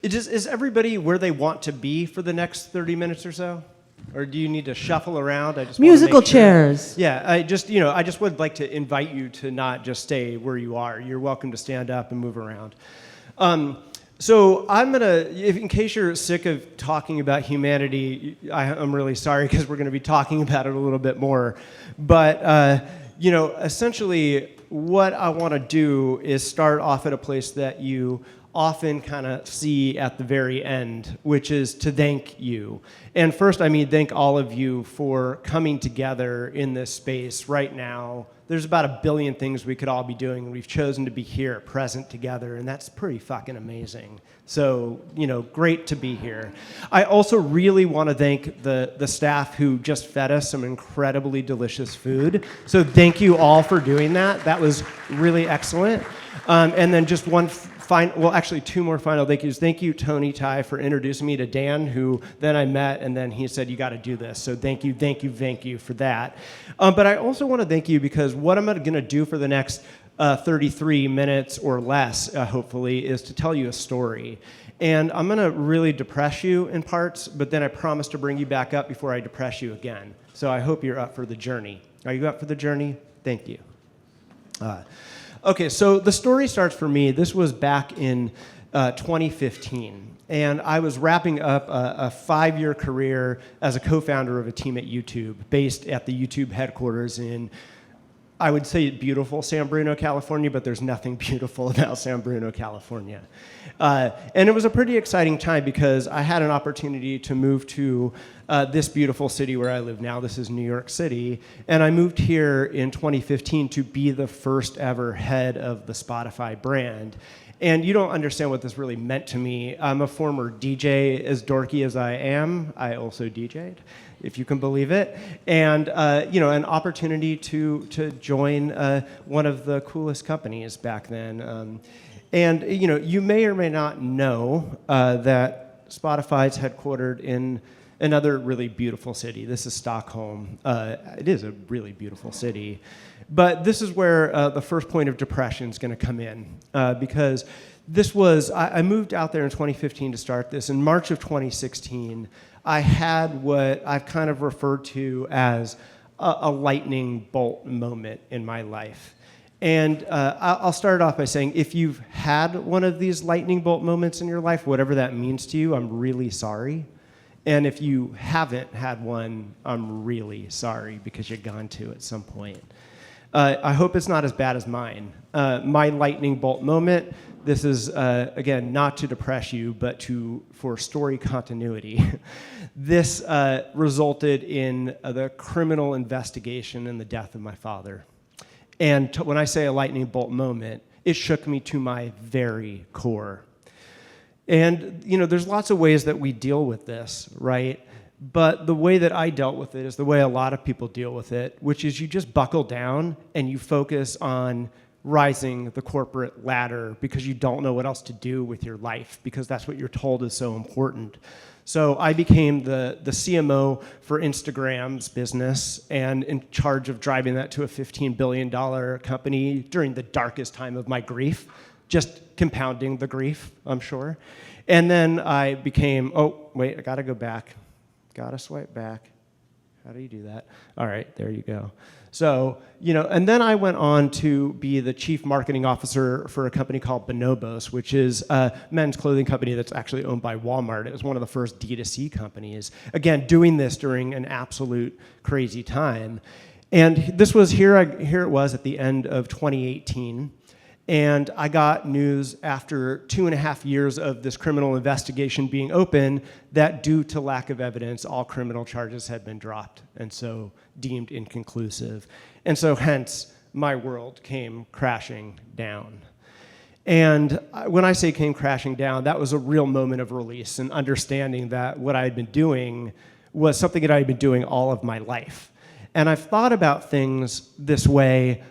Is everybody where they want to be for the next 30 minutes or so? Or do you need to shuffle around? I just musical chairs. Yeah, I just would like to invite you to not just stay where you are. You're welcome to stand up and move around. So I'm in case you're sick of talking about humanity, I'm really sorry because we're going to be talking about it a little bit more. But essentially, what I want to do is start off at a place that you often kind of see at the very end, which is to thank you. And first, I mean, thank all of you for coming together in this space right now. There's about 1 billion things we could all be doing, and we've chosen to be here, present together, and that's pretty fucking amazing. So, great to be here. I also really want to thank the staff who just fed us some incredibly delicious food. So thank you all for doing that. That was really excellent. And then just two more final thank yous. Thank you, Tony Tai, for introducing me to Dan, who then I met, and then he said, you got to do this. So thank you for that. But I also want to thank you because what I'm going to do for the next 33 minutes or less, hopefully, is to tell you a story. And I'm going to really depress you in parts, but then I promise to bring you back up before I depress you again. So I hope you're up for the journey. Are you up for the journey? Thank you. Okay, so the story starts for me. This was back in 2015, and I was wrapping up a 5-year career as a co-founder of a team at YouTube, based at the YouTube headquarters in, I would say, beautiful San Bruno, California, but there's nothing beautiful about San Bruno, California. And it was a pretty exciting time because I had an opportunity to move to this beautiful city where I live now. This is New York City. And I moved here in 2015 to be the first ever head of the Spotify brand. And you don't understand what this really meant to me. I'm a former DJ. As dorky as I am, I also DJ'd, if you can believe it. And an opportunity to join one of the coolest companies back then. You may or may not know that Spotify's headquartered in another really beautiful city. This is Stockholm. It is a really beautiful city. But this is where the first point of depression is going to come in, because I moved out there in 2015 to start this. In March of 2016, I had what I've kind of referred to as a lightning bolt moment in my life. And I'll start off by saying, if you've had one of these lightning bolt moments in your life, whatever that means to you, I'm really sorry. And if you haven't had one, I'm really sorry because you're gone to at some point. I hope it's not as bad as mine. My lightning bolt moment, this is, again, not to depress you, but for story continuity. This resulted in the criminal investigation and the death of my father. And when I say a lightning bolt moment, it shook me to my very core. And, there's lots of ways that we deal with this, right? But the way that I dealt with it is the way a lot of people deal with it, which is you just buckle down and you focus on rising the corporate ladder because you don't know what else to do with your life because that's what you're told is so important. So I became the CMO for Instagram's business and in charge of driving that to a $15 billion company during the darkest time of my grief, just compounding the grief, I'm sure. And then I became, I gotta go back. Gotta swipe back. How do you do that? All right, there you go. So, and then I went on to be the chief marketing officer for a company called Bonobos, which is a men's clothing company that's actually owned by Walmart. It was one of the first D2C companies. Again, doing this during an absolute crazy time. And this was here it was at the end of 2018. And I got news after 2.5 years of this criminal investigation being open that due to lack of evidence, all criminal charges had been dropped and so deemed inconclusive. And so hence, my world came crashing down. And when I say came crashing down, that was a real moment of release and understanding that what I had been doing was something that I had been doing all of my life. And I've thought about things this way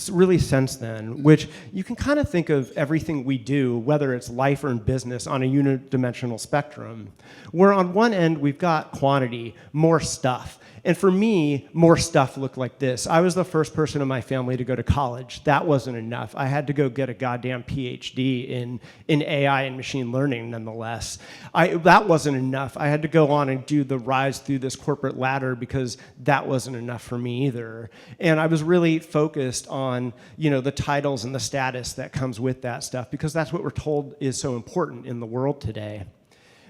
really since then, which you can kind of think of everything we do, whether it's life or in business, on a unidimensional spectrum, where on one end we've got quantity, more stuff. And for me, more stuff looked like this. I was the first person in my family to go to college. That wasn't enough. I had to go get a goddamn PhD in AI and machine learning, nonetheless. That wasn't enough. I had to go on and do the rise through this corporate ladder because that wasn't enough for me either. And I was really focused on, the titles and the status that comes with that stuff, because that's what we're told is so important in the world today.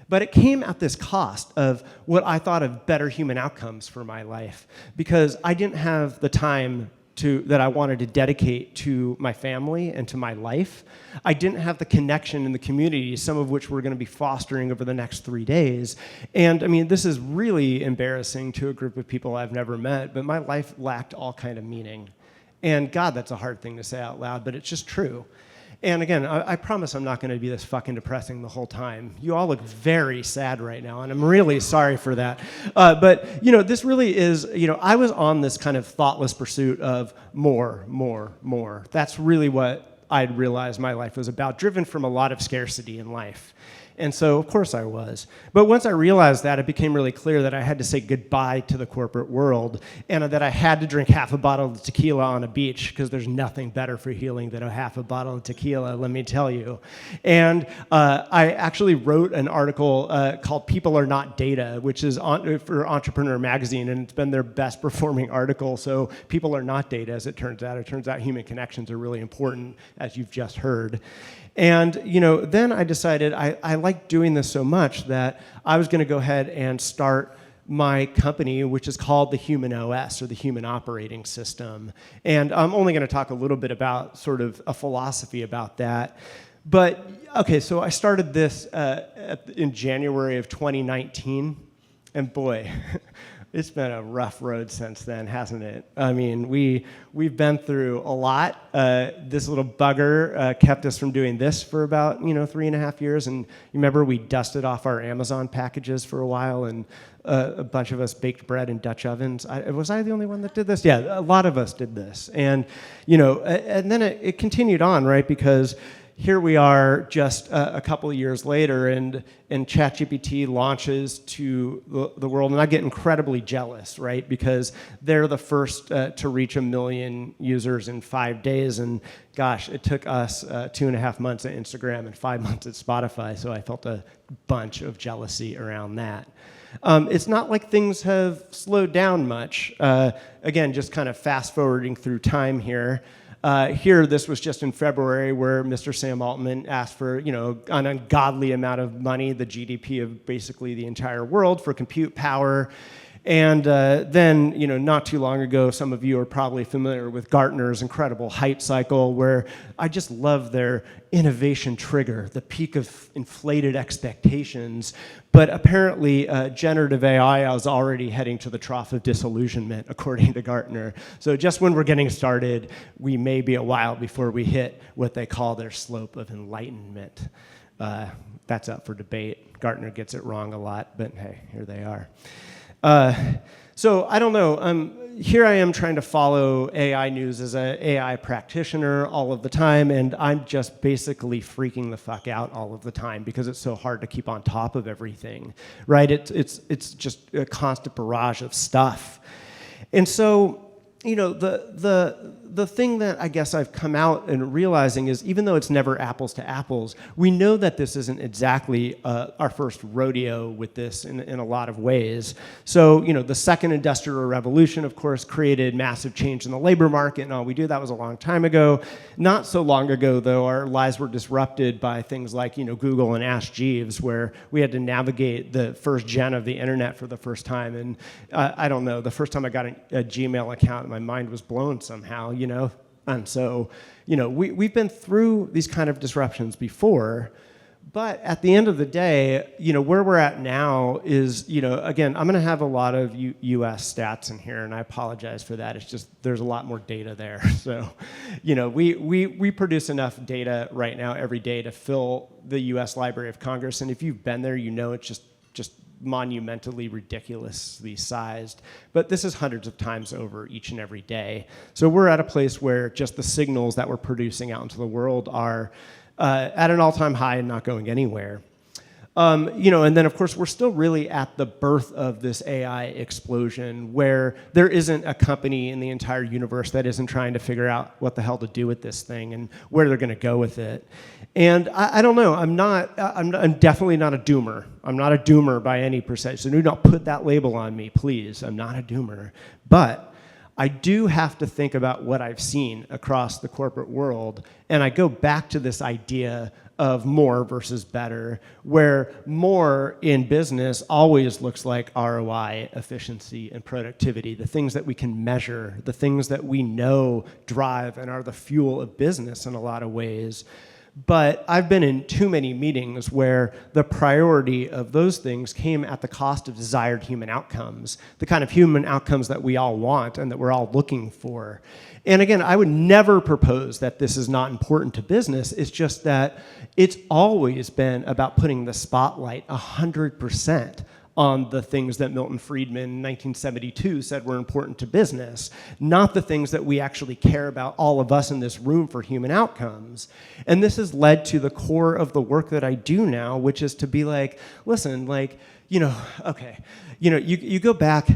But it came at this cost of what I thought of better human outcomes for my life, because I didn't have the time that I wanted to dedicate to my family and to my life. I didn't have the connection in the community, some of which we're going to be fostering over the next 3 days. And I mean, this is really embarrassing to a group of people I've never met, but my life lacked all kind of meaning. And God, that's a hard thing to say out loud, but it's just true. And again, I promise I'm not going to be this fucking depressing the whole time. You all look very sad right now, and I'm really sorry for that. But, this really is, I was on this kind of thoughtless pursuit of more, more, more. That's really what I'd realized my life was about, driven from a lot of scarcity in life. And so, of course, I was. But once I realized that, it became really clear that I had to say goodbye to the corporate world, and that I had to drink half a bottle of tequila on a beach, because there's nothing better for healing than a half a bottle of tequila, let me tell you. And I actually wrote an article called People Are Not Data, which is for Entrepreneur Magazine, and it's been their best performing article. So people are not data, as it turns out. It turns out human connections are really important, as you've just heard. And then I decided I liked doing this so much that I was going to go ahead and start my company, which is called the Human OS, or the Human Operating System. And I'm only going to talk a little bit about sort of a philosophy about that. But, okay, so I started this in January of 2019, and boy, it's been a rough road since then, hasn't it? I mean, we've been through a lot. This little bugger kept us from doing this for about 3.5 years. And you remember we dusted off our Amazon packages for a while, and a bunch of us baked bread in Dutch ovens. Was I the only one that did this? Yeah, a lot of us did this. And and then it continued on, right? Because here we are just a couple of years later, and ChatGPT launches to the world, and I get incredibly jealous, right? Because they're the first to reach 1 million users in 5 days, and gosh, it took us 2.5 months at Instagram and 5 months at Spotify, so I felt a bunch of jealousy around that. It's not like things have slowed down much. Again, just kind of fast forwarding through time here. This was just in February, where Mr. Sam Altman asked for, an ungodly amount of money, the GDP of basically the entire world, for compute power. And then, not too long ago, some of you are probably familiar with Gartner's incredible hype cycle, where I just love their innovation trigger, the peak of inflated expectations. But apparently, generative AI is already heading to the trough of disillusionment, according to Gartner. So just when we're getting started, we may be a while before we hit what they call their slope of enlightenment. That's up for debate. Gartner gets it wrong a lot, but hey, here they are. So I don't know, here I am trying to follow AI news as an AI practitioner all of the time, and I'm just basically freaking the fuck out all of the time because it's so hard to keep on top of everything, right? It's just a constant barrage of stuff. And so, the thing that I guess I've come out and realizing is, even though it's never apples to apples, we know that this isn't exactly our first rodeo with this in a lot of ways. So, the second industrial revolution, of course, created massive change in the labor market and all we do. That was a long time ago. Not so long ago, though, our lives were disrupted by things like, Google and Ask Jeeves, where we had to navigate the first gen of the internet for the first time. And I don't know, the first time I got a Gmail account, my mind was blown somehow, And so, we've been through these kind of disruptions before, but at the end of the day, where we're at now is, again, I'm going to have a lot of U.S. stats in here, and I apologize for that. It's just there's a lot more data there. So, we produce enough data right now every day to fill the U.S. Library of Congress, and if you've been there, it's just monumentally, ridiculously sized. But this is hundreds of times over each and every day. So we're at a place where just the signals that we're producing out into the world are at an all-time high and not going anywhere. And then of course we're still really at the birth of this AI explosion where there isn't a company in the entire universe that isn't trying to figure out what the hell to do with this thing and where they're going to go with it. And I don't know, I'm definitely not a doomer. I'm not a doomer by any percentage, so do not put that label on me, please. I'm not a doomer. But I do have to think about what I've seen across the corporate world, and I go back to this idea of more versus better, where more in business always looks like ROI, efficiency, and productivity, the things that we can measure, the things that we know drive and are the fuel of business in a lot of ways. But I've been in too many meetings where the priority of those things came at the cost of desired human outcomes, the kind of human outcomes that we all want and that we're all looking for. And again, I would never propose that this is not important to business. It's just that it's always been about putting the spotlight 100% on the things that Milton Friedman in 1972 said were important to business, not the things that we actually care about, all of us in this room, for human outcomes. And this has led to the core of the work that I do now, which is to be like, listen, like, you go back,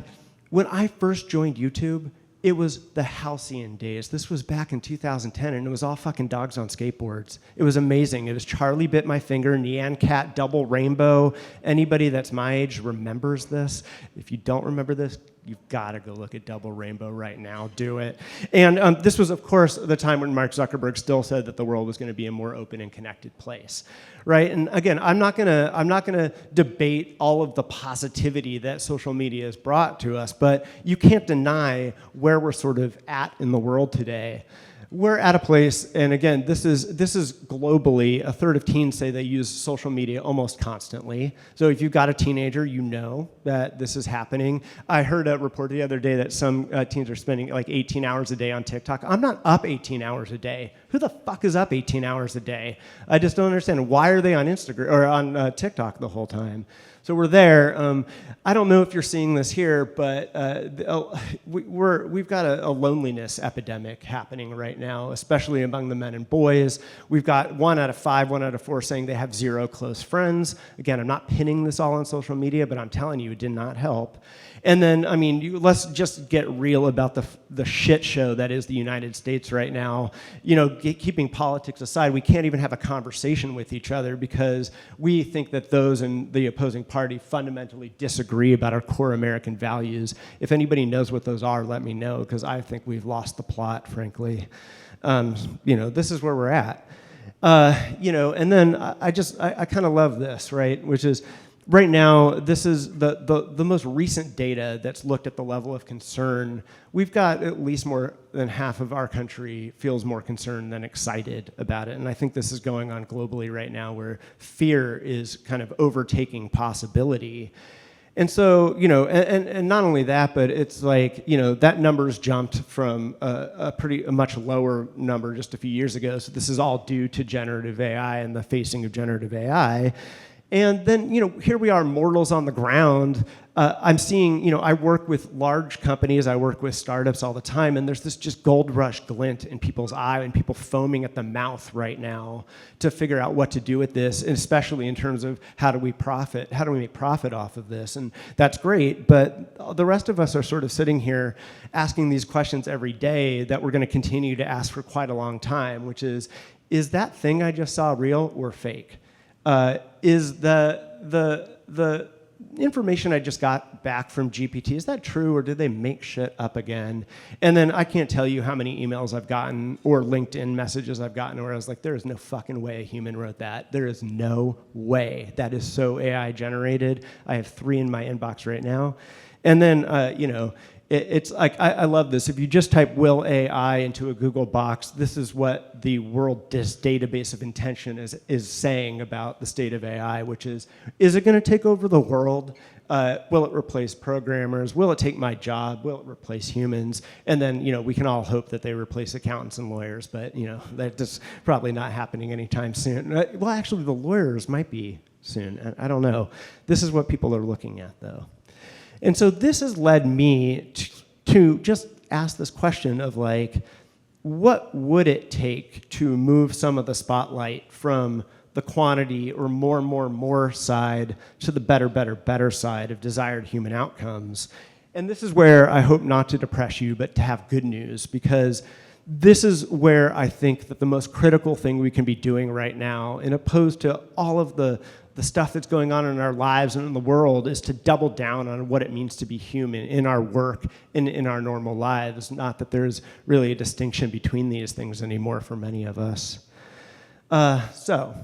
when I first joined YouTube, it was the halcyon days. This was back in 2010, and it was all fucking dogs on skateboards. It was amazing. It was Charlie Bit My Finger, Nyan Cat, Double Rainbow. Anybody that's my age remembers this. If you don't remember this, you've got to go look at Double Rainbow right now. Do it. And this was, of course, the time when Mark Zuckerberg still said that the world was going to be a more open and connected place, right? And again, I'm not gonna debate all of the positivity that social media has brought to us, but you can't deny where we're sort of at in the world today. We're at a place, and again, this is globally, a third of teens say they use social media almost constantly. So if you've got a teenager, you know that this is happening. I heard a report the other day that some teens are spending like 18 hours a day on TikTok. I'm not up 18 hours a day. Who the fuck is up 18 hours a day? I just don't understand. Why are they on Instagram or on TikTok the whole time? So we're there. I don't know if you're seeing this here, but we've got a loneliness epidemic happening right now, especially among the men and boys. We've got 1 out of 5, 1 out of 4 saying they have 0 close friends. Again, I'm not pinning this all on social media, but I'm telling you, it did not help. And then, I mean, let's just get real about the shit show that is the United States right now. You know, keeping politics aside, we can't even have a conversation with each other because we think that those in the opposing party fundamentally disagree about our core American values. If anybody knows what those are, let me know, because I think we've lost the plot, frankly. This is where we're at. And then I kind of love this, right? Which is, right now, this is the most recent data that's looked at the level of concern. We've got at least more than half of our country feels more concerned than excited about it. And I think this is going on globally right now where fear is kind of overtaking possibility. And so, and not only that, but it's like, that number's jumped from a much lower number just a few years ago. So this is all due to generative AI and the facing of generative AI. And then, here we are, mortals on the ground. I'm seeing, I work with large companies, I work with startups all the time, and there's this just gold rush glint in people's eye and people foaming at the mouth right now to figure out what to do with this, and especially in terms of how do we make profit off of this? And that's great, but the rest of us are sort of sitting here asking these questions every day that we're going to continue to ask for quite a long time, which is that thing I just saw real or fake? Is the information I just got back from GPT, is that true, or did they make shit up again? And then I can't tell you how many emails I've gotten or LinkedIn messages I've gotten where I was like, there is no fucking way a human wrote that. There is no way. That is so AI generated. I have 3 in my inbox right now. And then, it's like, I love this. If you just type "will AI" into a Google box, this is what the world database of intention is saying about the state of AI, which is it going to take over the world? Will it replace programmers? Will it take my job? Will it replace humans? And then, we can all hope that they replace accountants and lawyers, but, that's probably not happening anytime soon. Well, actually, the lawyers might be soon. I don't know. This is what people are looking at, though. And so this has led me to just ask this question of like, what would it take to move some of the spotlight from the quantity or more side to the better side of desired human outcomes? And this is where I hope not to depress you, but to have good news, because this is where I think that the most critical thing we can be doing right now, in opposed to all of the stuff that's going on in our lives and in the world, is to double down on what it means to be human in our work and in our normal lives. Not that there's really a distinction between these things anymore for many of us. So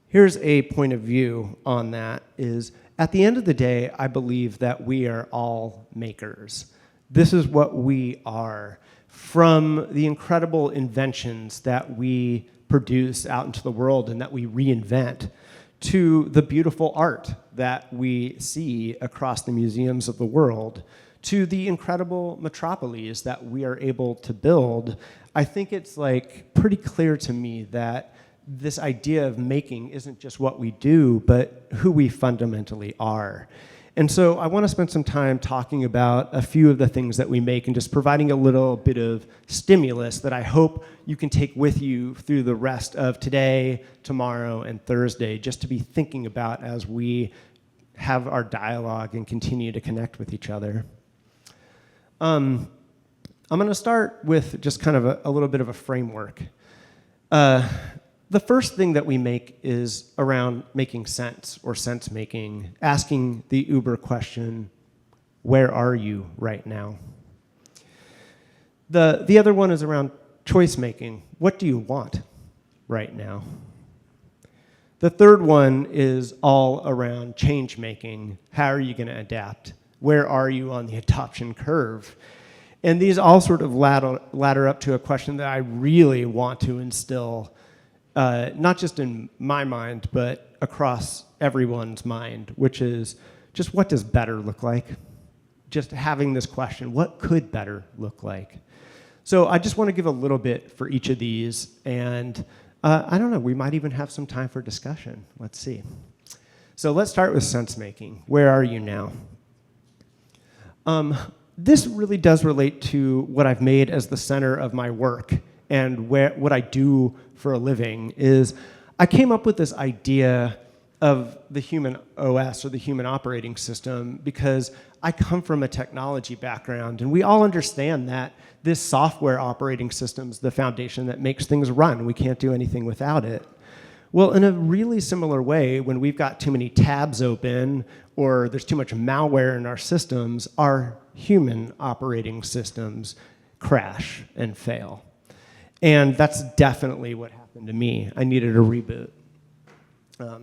here's a point of view on that is, at the end of the day, I believe that we are all makers. This is what we are. From the incredible inventions that we produce out into the world and that we reinvent, to the beautiful art that we see across the museums of the world, to the incredible metropolises that we are able to build, I think it's like pretty clear to me that this idea of making isn't just what we do, but who we fundamentally are. And so I want to spend some time talking about a few of the things that we make and just providing a little bit of stimulus that I hope you can take with you through the rest of today, tomorrow, and Thursday, just to be thinking about as we have our dialogue and continue to connect with each other. I'm going to start with just kind of a little bit of a framework. The first thing that we make is around making sense or sense making, asking the Uber question, where are you right now? The other one is around choice making. What do you want right now? The third one is all around change making. How are you going to adapt? Where are you on the adoption curve? And these all sort of ladder up to a question that I really want to instill, not just in my mind, but across everyone's mind, which is just, what does better look like? Just having this question, what could better look like? So I just want to give a little bit for each of these, and I don't know, we might even have some time for discussion. Let's see. So let's start with sense making. Where are you now? This really does relate to what I've made as the center of my work, and what I do for a living is I came up with this idea of the human OS, or the human operating system, because I come from a technology background, and we all understand that this software operating system is the foundation that makes things run. We can't do anything without it. Well, in a really similar way, when we've got too many tabs open or there's too much malware in our systems, our human operating systems crash and fail. And that's definitely what happened to me. I needed a reboot.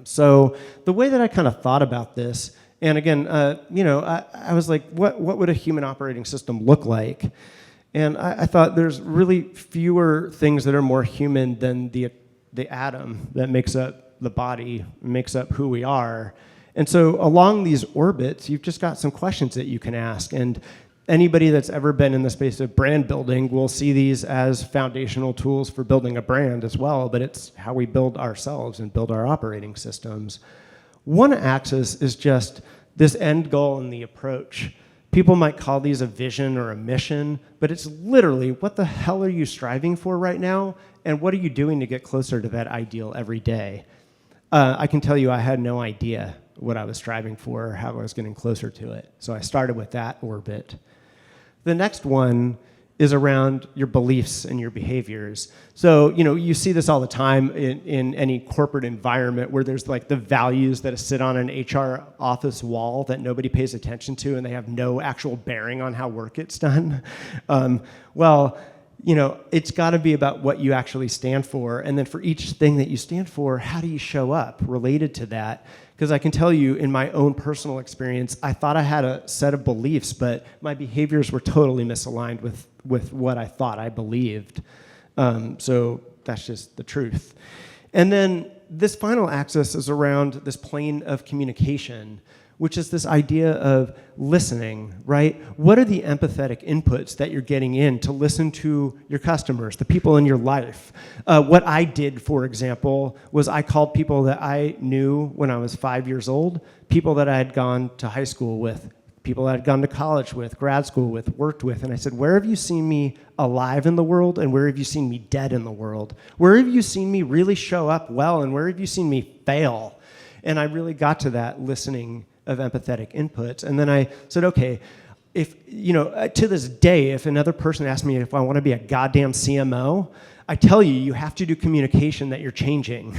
So the way that I kind of thought about this, and again, I was like, what would a human operating system look like? And I thought there's really fewer things that are more human than the atom that makes up the body, makes up who we are. And so along these orbits, you've just got some questions that you can ask. And anybody that's ever been in the space of brand building will see these as foundational tools for building a brand as well, but it's how we build ourselves and build our operating systems. One axis is just this end goal and the approach. People might call these a vision or a mission, but it's literally, what the hell are you striving for right now? And what are you doing to get closer to that ideal every day? I can tell you I had no idea what I was striving for or how I was getting closer to it. So I started with that orbit. The next one is around your beliefs and your behaviors. So, you see this all the time in any corporate environment where there's like the values that sit on an HR office wall that nobody pays attention to, and they have no actual bearing on how work gets done. It's got to be about what you actually stand for. And then for each thing that you stand for, how do you show up related to that? Because I can tell you, in my own personal experience, I thought I had a set of beliefs, but my behaviors were totally misaligned with what I thought I believed. So that's just the truth. And then this final axis is around this plane of communication, which is this idea of listening, right? What are the empathetic inputs that you're getting in to listen to your customers, the people in your life? What I did, for example, was I called people that I knew when I was 5 years old, people that I had gone to high school with, people that I'd gone to college with, grad school with, worked with, and I said, where have you seen me alive in the world, and where have you seen me dead in the world? Where have you seen me really show up well, and where have you seen me fail? And I really got to that listening of empathetic inputs. And then I said, okay, if, to this day, if another person asks me if I want to be a goddamn CMO, I tell you, you have to do communication that you're changing,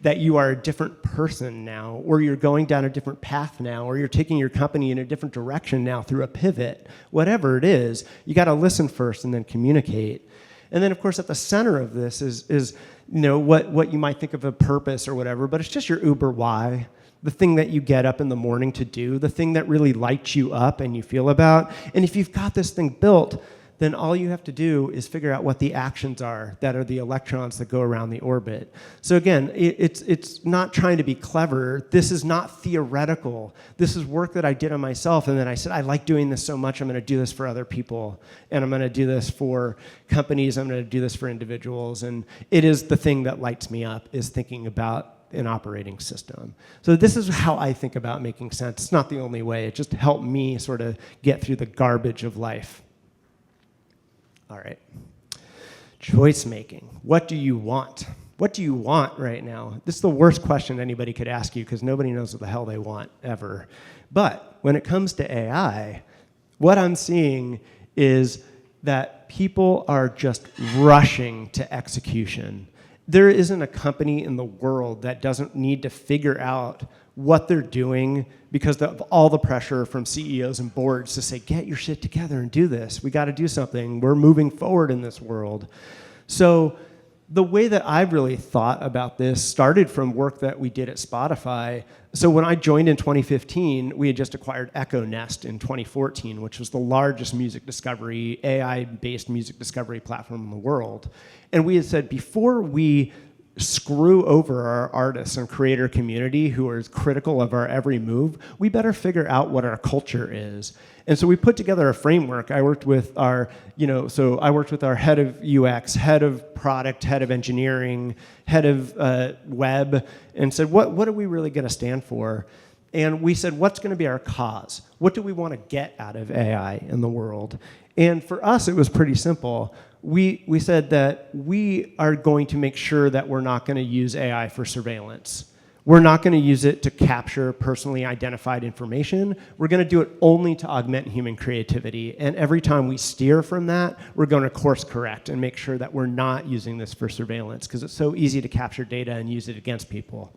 that you are a different person now, or you're going down a different path now, or you're taking your company in a different direction now through a pivot. Whatever it is, you got to listen first and then communicate. And then, of course, at the center of this is what you might think of a purpose or whatever, but it's just your Uber why, the thing that you get up in the morning to do, the thing that really lights you up and you feel about. And if you've got this thing built, then all you have to do is figure out what the actions are that are the electrons that go around the orbit. So again, it's not trying to be clever. This is not theoretical. This is work that I did on myself, and then I said, I like doing this so much, I'm going to do this for other people, and I'm going to do this for companies, I'm going to do this for individuals, and it is the thing that lights me up, is thinking about an operating system. So this is how I think about making sense. It's not the only way. It just helped me sort of get through the garbage of life. All right. Choice making. What do you want? What do you want right now? This is the worst question anybody could ask you because nobody knows what the hell they want ever. But when it comes to AI, what I'm seeing is that people are just rushing to execution. There isn't a company in the world that doesn't need to figure out what they're doing because of all the pressure from CEOs and boards to say, get your shit together and do this. We got to do something. We're moving forward in this world. So the way that I've really thought about this started from work that we did at Spotify. So when I joined in 2015, we had just acquired Echo Nest in 2014, which was the largest music discovery, AI-based music discovery platform in the world. And we had said, before we screw over our artists and creator community who are critical of our every move, we better figure out what our culture is. And so we put together a framework. I worked with our, I worked with our head of UX, head of product, head of engineering, head of web, and said, what are we really going to stand for? And we said, what's going to be our cause? What do we want to get out of AI in the world? And for us, it was pretty simple. We said that we are going to make sure that we're not going to use AI for surveillance. We're not going to use it to capture personally identified information. We're going to do it only to augment human creativity. And every time we steer from that, we're going to course correct and make sure that we're not using this for surveillance because it's so easy to capture data and use it against people.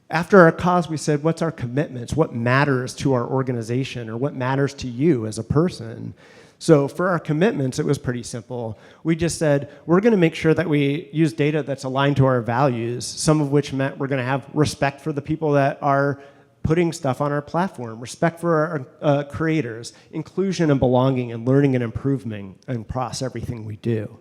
After our cause, we said, what's our commitments? What matters to our organization or what matters to you as a person? So for our commitments, it was pretty simple. We just said, we're going to make sure that we use data that's aligned to our values, some of which meant we're going to have respect for the people that are putting stuff on our platform, respect for our creators, inclusion and belonging and learning and improving across everything we do.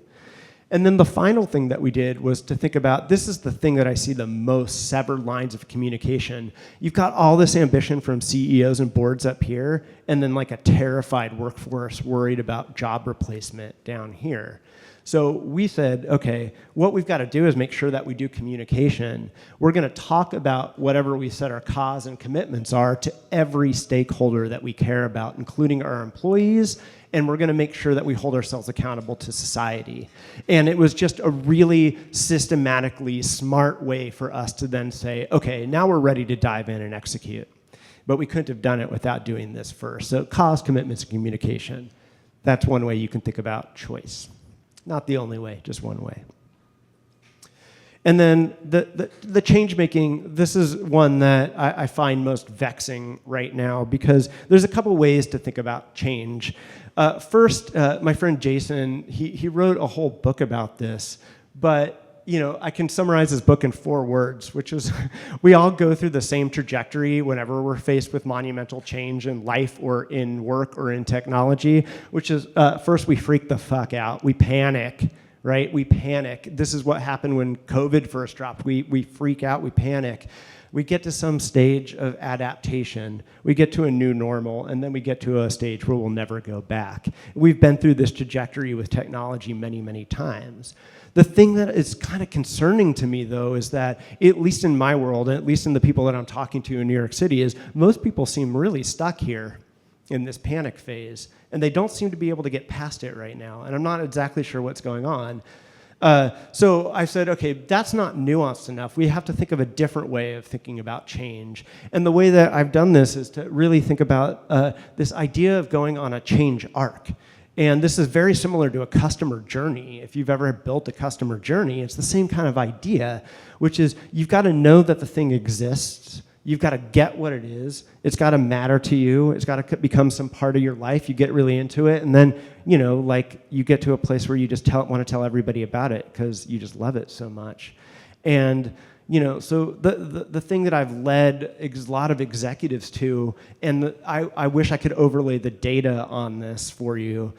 And then the final thing that we did was to think about, this is the thing that I see the most severed lines of communication. You've got all this ambition from CEOs and boards up here, and then like a terrified workforce worried about job replacement down here. So we said, okay, what we've got to do is make sure that we do communication. We're going to talk about whatever we said our cause and commitments are to every stakeholder that we care about, including our employees, and we're going to make sure that we hold ourselves accountable to society. And it was just a really systematically smart way for us to then say, okay, now we're ready to dive in and execute. But we couldn't have done it without doing this first. So cause, commitments, and communication. That's one way you can think about choice. Not the only way, just one way. And then the change making, this is one that I find most vexing right now because there's a couple ways to think about change. First, my friend Jason, he wrote a whole book about this, but I can summarize his book in 4 words, which is we all go through the same trajectory whenever we're faced with monumental change in life or in work or in technology, which is first we freak the fuck out. We panic, right? We panic. This is what happened when COVID first dropped. We freak out, we panic. We get to some stage of adaptation. We get to a new normal, and then we get to a stage where we'll never go back. We've been through this trajectory with technology many, many times. The thing that is kind of concerning to me, though, is that, at least in my world, and at least in the people that I'm talking to in New York City, is most people seem really stuck here in this panic phase, and they don't seem to be able to get past it right now, and I'm not exactly sure what's going on. So I said, okay, that's not nuanced enough. We have to think of a different way of thinking about change. And the way that I've done this is to really think about this idea of going on a change arc. And this is very similar to a customer journey. If you've ever built a customer journey, it's the same kind of idea, which is you've got to know that the thing exists. You've got to get what it is. It's got to matter to you. It's got to become some part of your life. You get really into it, and then, you know, like, you get to a place where you just want to tell everybody about it because you just love it so much. And, you know, so the thing that I've led a lot of executives to, and I wish I could overlay the data on this for you.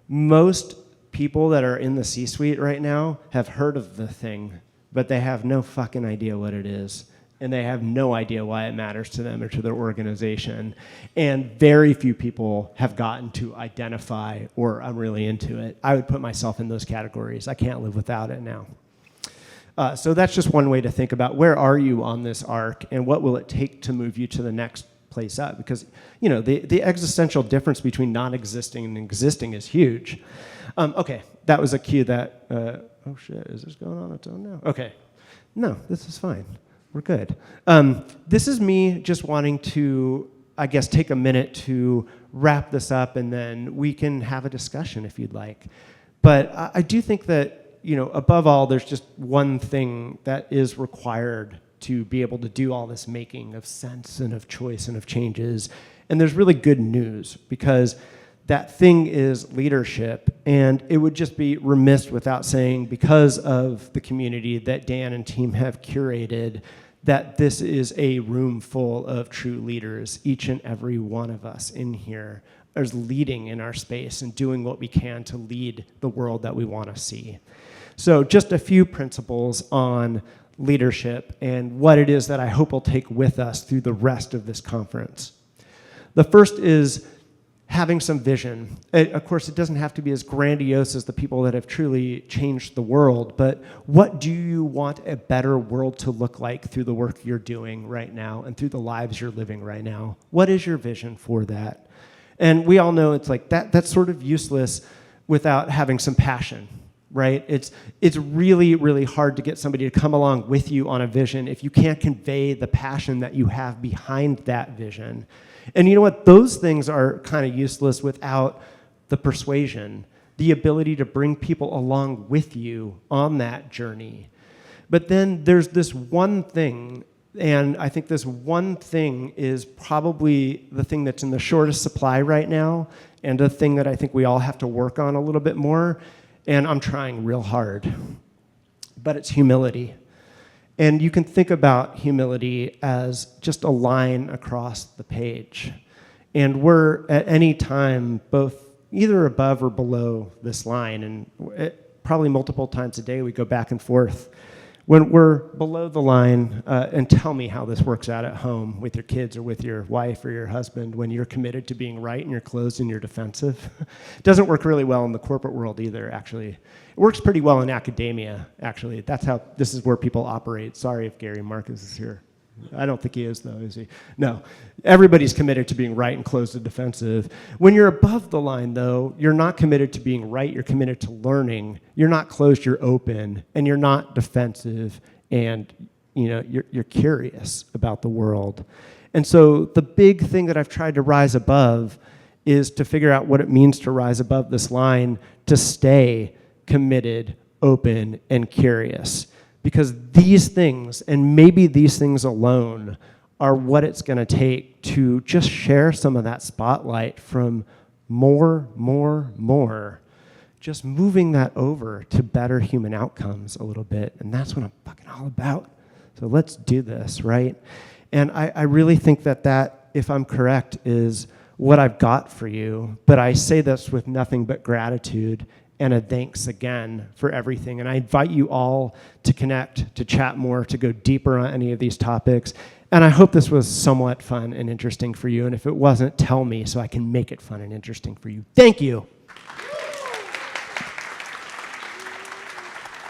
Most people that are in the C-suite right now have heard of the thing, but they have no fucking idea what it is. And they have no idea why it matters to them or to their organization. And very few people have gotten to identify, or I'm really into it. I would put myself in those categories. I can't live without it now. So that's just one way to think about where are you on this arc and what will it take to move you to the next place up? Because, you know, the existential difference between non-existing and existing is huge. Okay, that was a cue that, oh shit, is this going on its own now? Okay, no, this is fine. We're good. This is me just wanting to, I guess, take a minute to wrap this up, and then we can have a discussion if you'd like. But I do think that, you know, above all, there's just one thing that is required to be able to do all this making of sense and of choice and of changes. And there's really good news, because that thing is leadership. And it would just be remiss without saying, because of the community that Dan and team have curated, that this is a room full of true leaders. Each and every one of us in here is leading in our space and doing what we can to lead the world that we want to see. So just a few principles on leadership and what it is that I hope we'll take with us through the rest of this conference. The first is having some vision. Of course, it doesn't have to be as grandiose as the people that have truly changed the world, but what do you want a better world to look like through the work you're doing right now and through the lives you're living right now? What is your vision for that? And we all know it's like that's sort of useless without having some passion, right? It's really, really hard to get somebody to come along with you on a vision if you can't convey the passion that you have behind that vision. And you know what? Those things are kind of useless without the persuasion, the ability to bring people along with you on that journey. But then there's this one thing, and I think this one thing is probably the thing that's in the shortest supply right now, and a thing that I think we all have to work on a little bit more, and I'm trying real hard. But it's humility. And you can think about humility as just a line across the page. And we're at any time both either above or below this line, and probably multiple times a day we go back and forth. When we're below the line, and tell me how this works out at home with your kids or with your wife or your husband, when you're committed to being right and you're closed and you're defensive. It doesn't work really well in the corporate world either, actually. It works pretty well in academia, actually. This is where people operate. Sorry if Gary Marcus is here. I don't think he is, though, is he? No. Everybody's committed to being right and closed and defensive. When you're above the line, though, you're not committed to being right. You're committed to learning. You're not closed. You're open. And you're not defensive. And you're curious about the world. And so the big thing that I've tried to rise above is to figure out what it means to rise above this line, to stay committed, open, and curious. Because these things, and maybe these things alone, are what it's going to take to just share some of that spotlight from more, just moving that over to better human outcomes a little bit. And that's what I'm fucking all about. So let's do this, right? And I really think that, if I'm correct, is what I've got for you. But I say this with nothing but gratitude and a thanks again for everything. And I invite you all to connect, to chat more, to go deeper on any of these topics. And I hope this was somewhat fun and interesting for you. And if it wasn't, tell me so I can make it fun and interesting for you. Thank you.